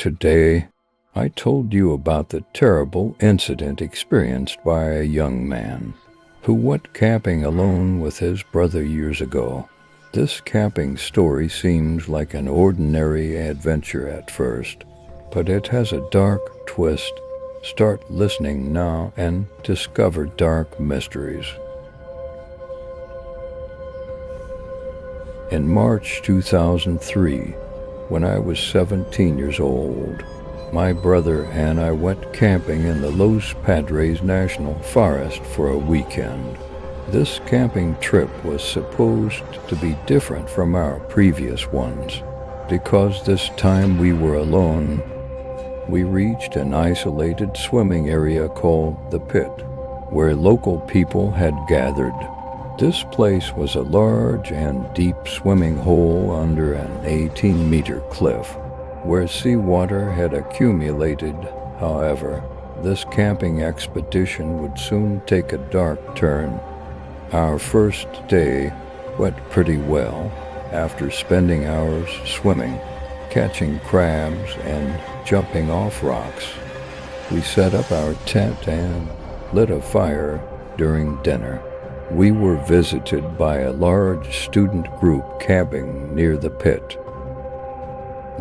Today, I told you about the terrible incident experienced by a young man who went camping alone with his brother years ago. This camping story seems like an ordinary adventure at first, but it has a dark twist. Start listening now and discover dark mysteries. In March 2003, when I was 17 years old, my brother and I went camping in the Los Padres National Forest for a weekend. This camping trip was supposed to be different from our previous ones, because this time we were alone. We reached an isolated swimming area called the Pit, where local people had gathered. This place was a large and deep swimming hole under an 18-meter cliff, where seawater had accumulated. However, this camping expedition would soon take a dark turn. Our first day went pretty well after spending hours swimming, catching crabs, and jumping off rocks. We set up our tent and lit a fire during dinner. We were visited by a large student group camping near the pit.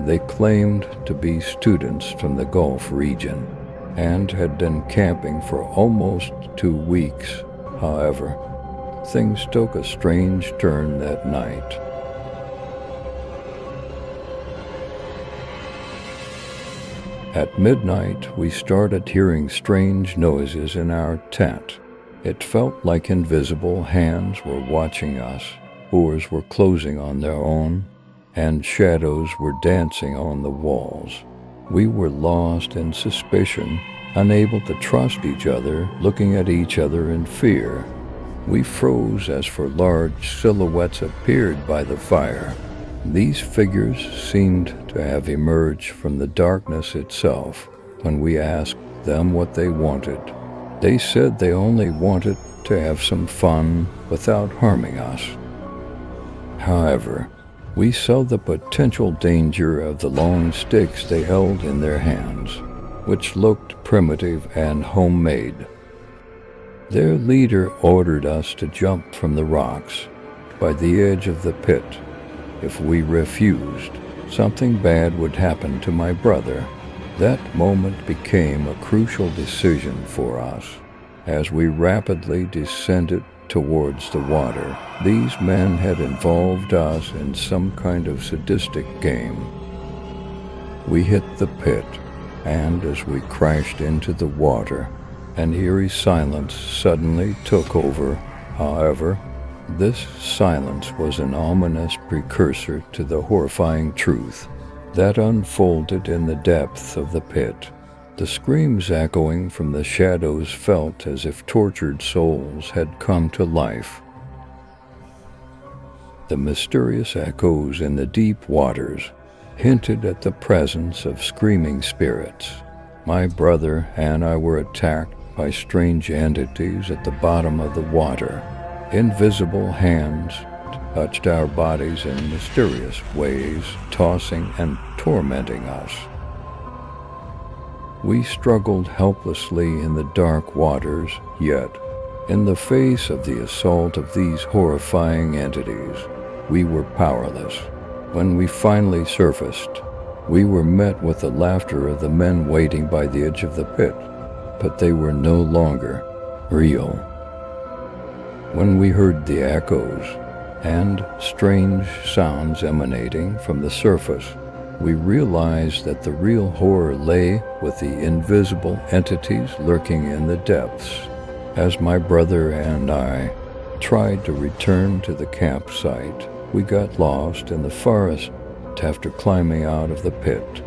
They claimed to be students from the Gulf region and had been camping for almost 2 weeks. However, things took a strange turn that night. At midnight, we started hearing strange noises in our tent. It felt like invisible hands were watching us, doors were closing on their own, and shadows were dancing on the walls. We were lost in suspicion, unable to trust each other, looking at each other in fear. We froze as large silhouettes appeared by the fire. These figures seemed to have emerged from the darkness itself. When we asked them what they wanted, they said they only wanted to have some fun without harming us. However, we saw the potential danger of the long sticks they held in their hands, which looked primitive and homemade. Their leader ordered us to jump from the rocks by the edge of the pit. If we refused, something bad would happen to my brother. That moment became a crucial decision for us. As we rapidly descended towards the water, these men had involved us in some kind of sadistic game. We hit the pit, and as we crashed into the water, an eerie silence suddenly took over. However, this silence was an ominous precursor to the horrifying truth that unfolded in the depth of the pit. The screams echoing from the shadows felt as if tortured souls had come to life. The mysterious echoes in the deep waters hinted at the presence of screaming spirits. My brother and I were attacked by strange entities at the bottom of the water. Invisible hands touched our bodies in mysterious ways, tossing and tormenting us. We struggled helplessly in the dark waters, yet, in the face of the assault of these horrifying entities, we were powerless. When we finally surfaced, we were met with the laughter of the men waiting by the edge of the pit, but they were no longer real. When we heard the echoes and strange sounds emanating from the surface, we realized that the real horror lay with the invisible entities lurking in the depths. As my brother and I tried to return to the campsite, we got lost in the forest after climbing out of the pit.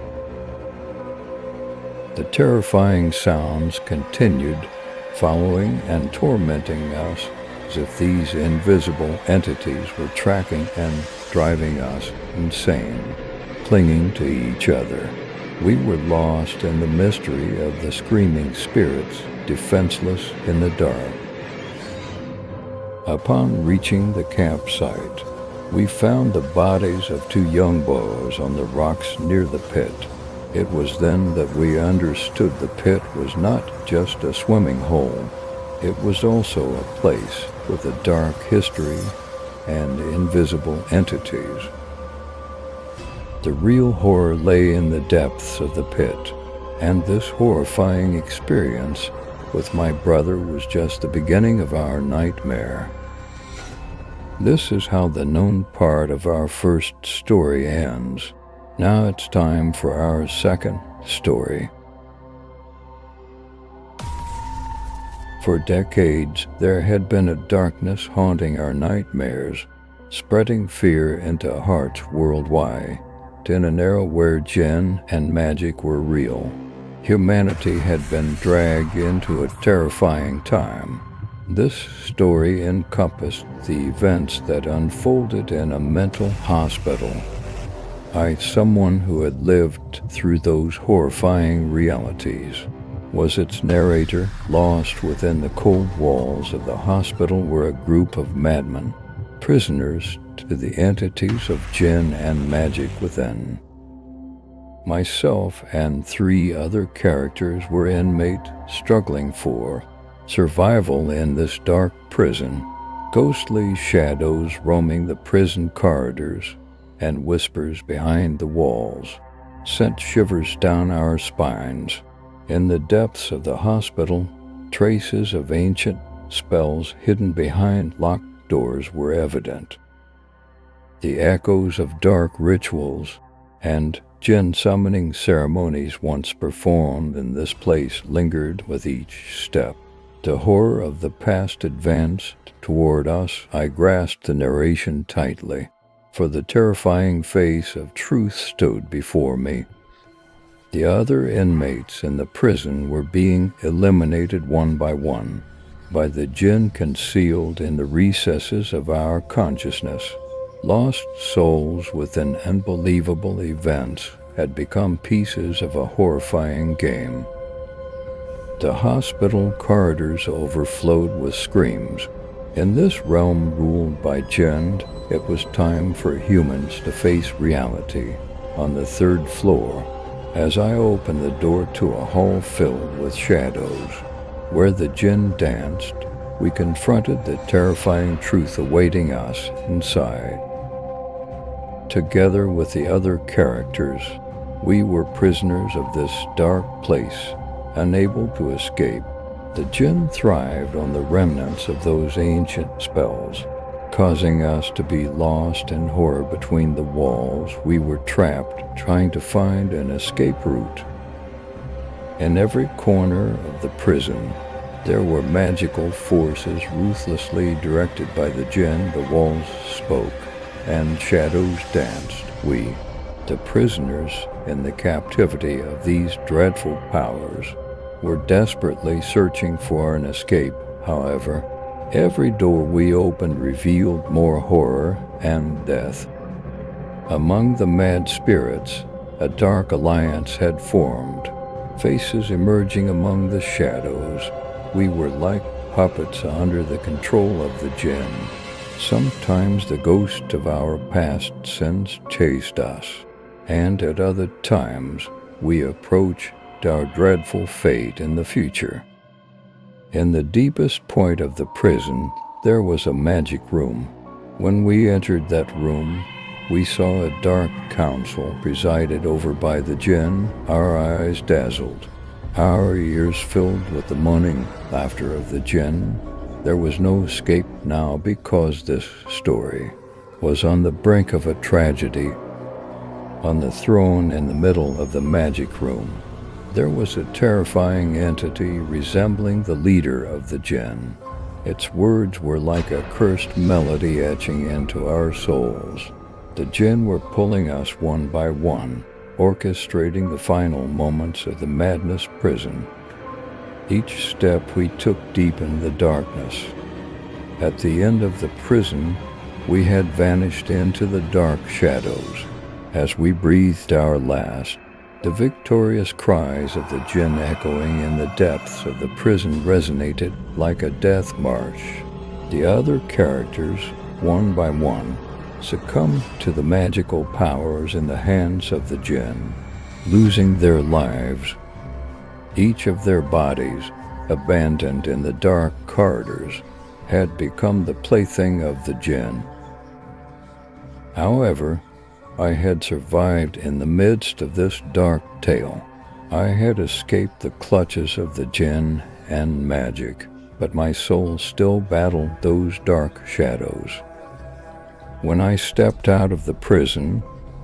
The terrifying sounds continued, following and tormenting us, as if these invisible entities were tracking and driving us insane. Clinging to each other, we were lost in the mystery of the screaming spirits, defenseless in the dark. Upon reaching the campsite, we found the bodies of 2 young boys on the rocks near the pit. It was then that we understood the pit was not just a swimming hole. It was also a place with a dark history and invisible entities. The real horror lay in the depths of the pit, and this horrifying experience with my brother was just the beginning of our nightmare. This is how the known part of our first story ends. Now it's time for our second story. For decades, there had been a darkness haunting our nightmares, spreading fear into hearts worldwide. In an era where jinn and magic were real, humanity had been dragged into a terrifying time. This story encompassed the events that unfolded in a mental hospital. Someone who had lived through those horrifying realities, was its narrator, lost within the cold walls of the hospital were a group of madmen, prisoners to the entities of jinn and magic within. Myself and 3 other characters were inmates struggling for survival in this dark prison, ghostly shadows roaming the prison corridors and whispers behind the walls sent shivers down our spines. In the depths of the hospital, traces of ancient spells hidden behind locked doors were evident. The echoes of dark rituals and jinn summoning ceremonies once performed in this place lingered with each step. The horror of the past advanced toward us. I grasped the narration tightly, for the terrifying face of truth stood before me. The other inmates in the prison were being eliminated one by one by the jinn concealed in the recesses of our consciousness. Lost souls within unbelievable events had become pieces of a horrifying game. The hospital corridors overflowed with screams. In this realm ruled by jinn, it was time for humans to face reality. On the 3rd floor, as I opened the door to a hall filled with shadows, where the jinn danced, we confronted the terrifying truth awaiting us inside. Together with the other characters, we were prisoners of this dark place, unable to escape. The jinn thrived on the remnants of those ancient spells, causing us to be lost in horror between the walls. We were trapped, trying to find an escape route. In every corner of the prison, there were magical forces ruthlessly directed by the jinn. The walls spoke, and shadows danced. We, the prisoners in the captivity of these dreadful powers, were desperately searching for an escape. However, every door we opened revealed more horror and death. Among the mad spirits, a dark alliance had formed, faces emerging among the shadows. We were like puppets under the control of the jinn. Sometimes the ghost of our past sins chased us, and at other times we approached our dreadful fate in the future. In the deepest point of the prison, there was a magic room. When we entered that room, we saw a dark council presided over by the jinn. Our eyes dazzled, our ears filled with the moaning laughter of the jinn. There was no escape now, because this story was on the brink of a tragedy. On the throne in the middle of the magic room, there was a terrifying entity resembling the leader of the jinn. Its words were like a cursed melody etching into our souls. The jinn were pulling us one by one, orchestrating the final moments of the madness prison. Each step we took deepened the darkness. At the end of the prison, we had vanished into the dark shadows. As we breathed our last, the victorious cries of the jinn echoing in the depths of the prison resonated like a death march. The other characters, one by one, succumbed to the magical powers in the hands of the jinn. losing their lives. Each of their bodies, abandoned in the dark corridors, had become the plaything of the jinn. However, I had survived in the midst of this dark tale. I had escaped the clutches of the jinn and magic, but my soul still battled those dark shadows. When I stepped out of the prison,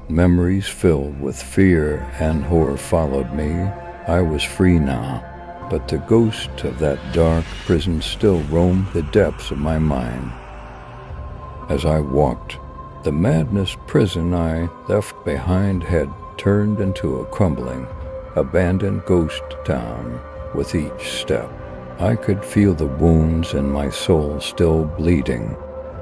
memories filled with fear and horror followed me. I was free now, but the ghost of that dark prison still roamed the depths of my mind. As I walked, the madness prison I left behind had turned into a crumbling, abandoned ghost town. With each step, I could feel the wounds in my soul still bleeding.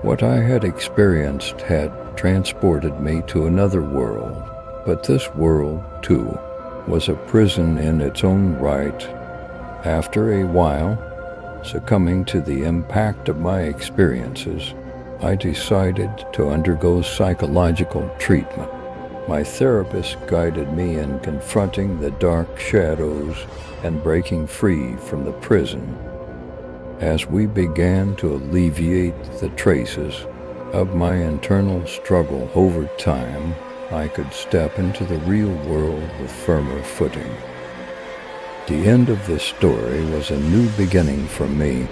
What I had experienced had transported me to another world, but this world, too, was a prison in its own right. After a while, succumbing to the impact of my experiences, I decided to undergo psychological treatment. My therapist guided me in confronting the dark shadows and breaking free from the prison. As we began to alleviate the traces of my internal struggle over time, I could step into the real world with firmer footing. The end of this story was a new beginning for me.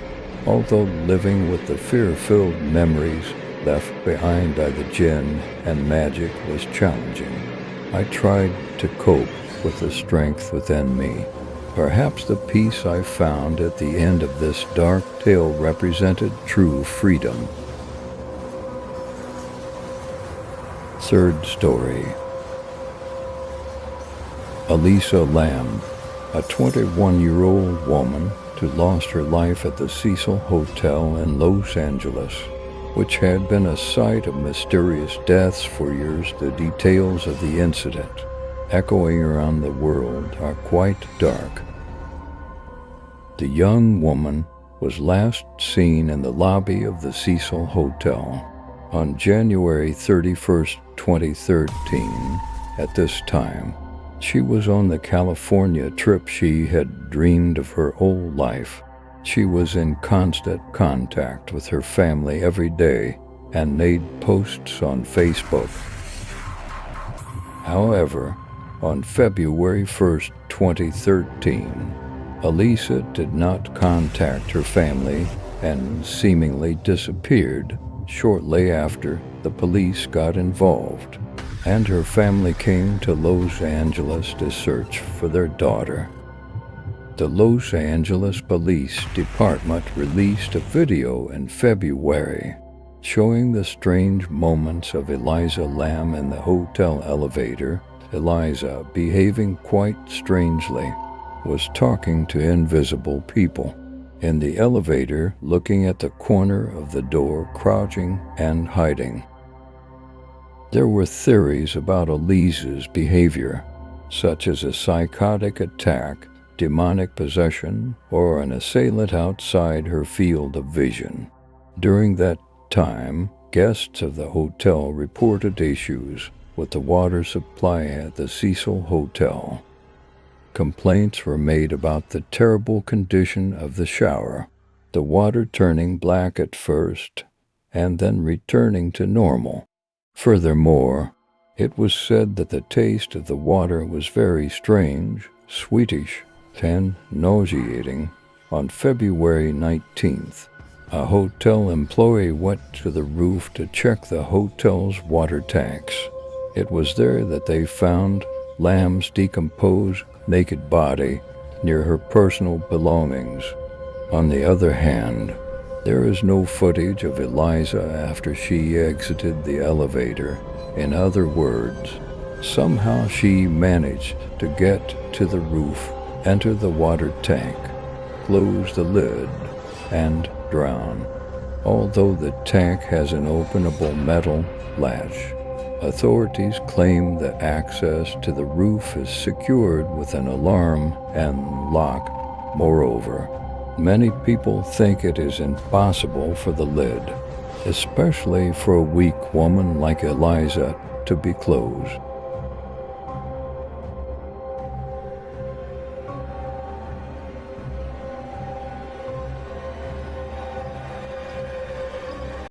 Although living with the fear-filled memories left behind by the jinn and magic was challenging, I tried to cope with the strength within me. Perhaps the peace I found at the end of this dark tale represented true freedom. Third story. Elisa Lamb, a 21-year-old woman who lost her life at the Cecil Hotel in Los Angeles, which had been a site of mysterious deaths for years. The details of the incident, echoing around the world, are quite dark. The young woman was last seen in the lobby of the Cecil Hotel on January 31, 2013. At this time, she was on the California trip she had dreamed of her whole life. She was in constant contact with her family every day and made posts on Facebook. However, on February 1, 2013, Elisa did not contact her family and seemingly disappeared. Shortly after, the police got involved, and her family came to Los Angeles to search for their daughter. The Los Angeles Police Department released a video in February showing the strange moments of Elisa Lamb in the hotel elevator. Elisa, behaving quite strangely, was talking to invisible people in the elevator, looking at the corner of the door, crouching and hiding. There were theories about Elisa's behavior, such as a psychotic attack, demonic possession, or an assailant outside her field of vision. During that time, guests of the hotel reported issues with the water supply at the Cecil Hotel. Complaints were made about the terrible condition of the shower, the water turning black at first and then returning to normal. Furthermore, it was said that the taste of the water was very strange, sweetish, and nauseating. On February 19th, a hotel employee went to the roof to check the hotel's water tanks. It was there that they found Lamb's decomposed, naked body near her personal belongings. On the other hand, there is no footage of Elisa after she exited the elevator. In other words, somehow she managed to get to the roof, enter the water tank, close the lid, and drown. Although the tank has an openable metal latch, authorities claim that access to the roof is secured with an alarm and lock. Moreover, many people think it is impossible for the lid, especially for a weak woman like Elisa, to be closed.